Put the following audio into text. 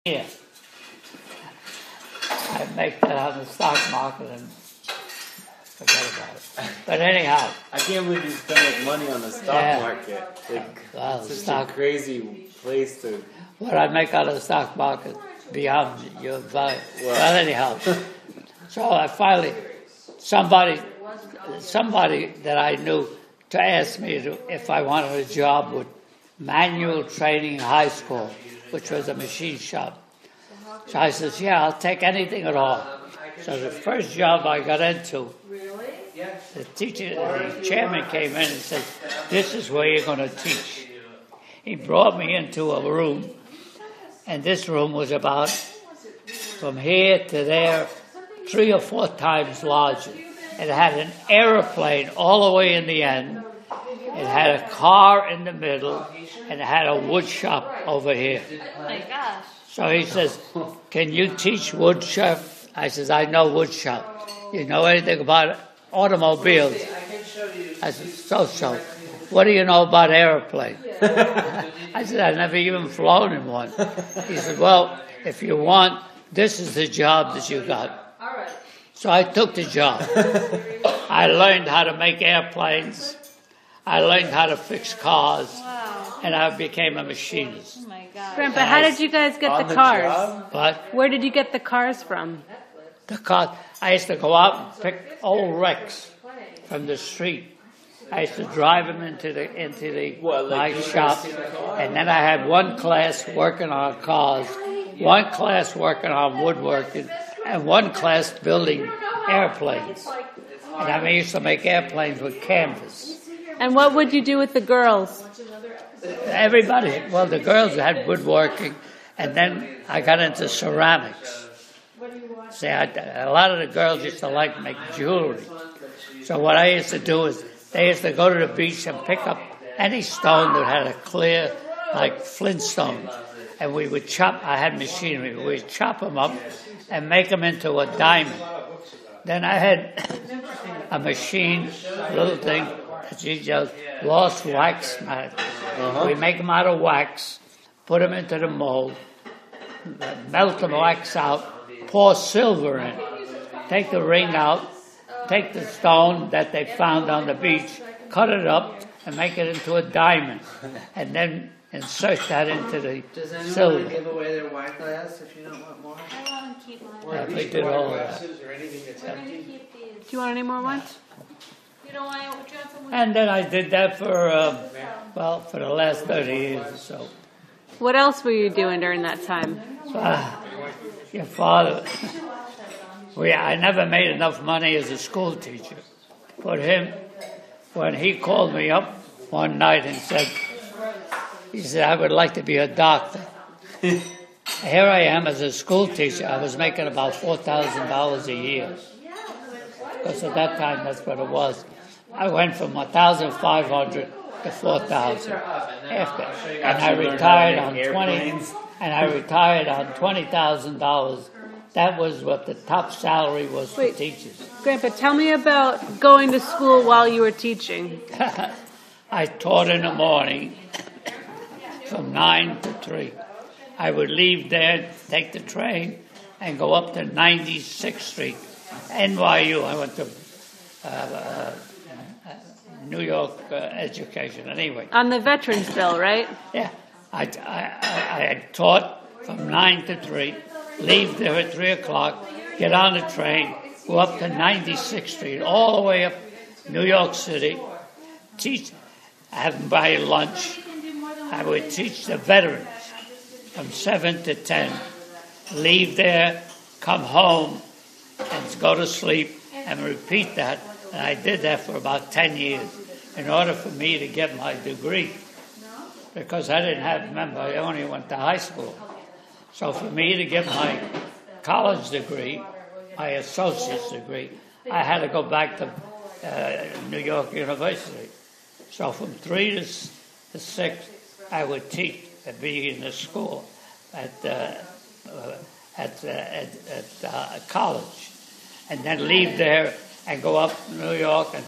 Yeah. I make that on the stock market and forget about it. But anyhow. I can't believe you spend money on the stock market. Well, it's such a crazy place to... What I make on the stock market beyond your value. Well, anyhow. So I finally, somebody that I knew to ask me if I wanted a job with manual training in high school, which was a machine shop. So I said, yeah, I'll take anything at all. So the first job I got into, the chairman came in and said, this is where you're going to teach. He brought me into a room, and this room was about, from here to there, 3 or 4 times larger. It had an airplane all the way in the end. It had a car in the middle, and it had a wood shop over here. Oh my gosh. So he says, can you teach wood shop? I says, I know wood shop. You know anything about automobiles? I said, so. What do you know about airplane? I said, I've never even flown in one. He said, well, if you want, this is the job that you got. So I took the job. I learned how to make airplanes. I learned how to fix cars. Wow. And I became a machinist. Oh my God. Grandpa, how did you guys get the cars? But Where did you get the cars from? the cars, I used to go out and pick old wrecks from the street. I used to drive them into my shop, and then I had one class working on cars, one class working on woodworking, and one class building airplanes. And I used to make airplanes with canvas. And what would you do with the girls? Everybody, well, the girls had woodworking, and then I got into ceramics. See, a lot of the girls used to like to make jewelry. So what I used to do is, they used to go to the beach and pick up any stone that had a clear, like Flintstones. And we would chop, I had machinery, we'd chop them up and make them into a diamond. Then I had a machine, a little thing, that you just lost wax. We make them out of wax, put them into the mold, melt the wax out, pour silver in, take the ring out, take the stone that they found on the beach, cut it up, and make it into a diamond, and then insert that into the Does anyone silver. want to give away their wine glass if you don't want more? I want to keep mine. Yeah, we did all of that. Or anything that's I'm going empty? to keep these. Do you want any more ones? You don't want some? And then I did that for, for the last 30 years or so. What else were you doing during that time? Your father, I never made enough money as a school teacher. But him, when he called me up one night and said, I would like to be a doctor. Here I am as a school teacher. I was making about $4,000 a year. Because at that time, that's what it was. I went from 1,500 to 4,000 after, and I retired on $20,000. That was what the top salary was for teachers. Grandpa, tell me about going to school while you were teaching. I taught in the morning from 9 to 3. I would leave there, take the train, and go up to 96th Street, NYU. I went to New York education, anyway. On the Veterans Bill, right? Yeah. I taught from 9 to 3, leave there at 3 o'clock, get on the train, go up to 96th Street, all the way up New York City, teach, have them buy lunch. I would teach the veterans from 7 to 10, leave there, come home, and go to sleep, and repeat that. And I did that for about 10 years in order for me to get my degree. Because I didn't have, remember, I only went to high school. So for me to get my college degree, my associate's degree, I had to go back to New York University. So from 3 to 6, I would teach and be in the school at college, and then leave there and go up to New York and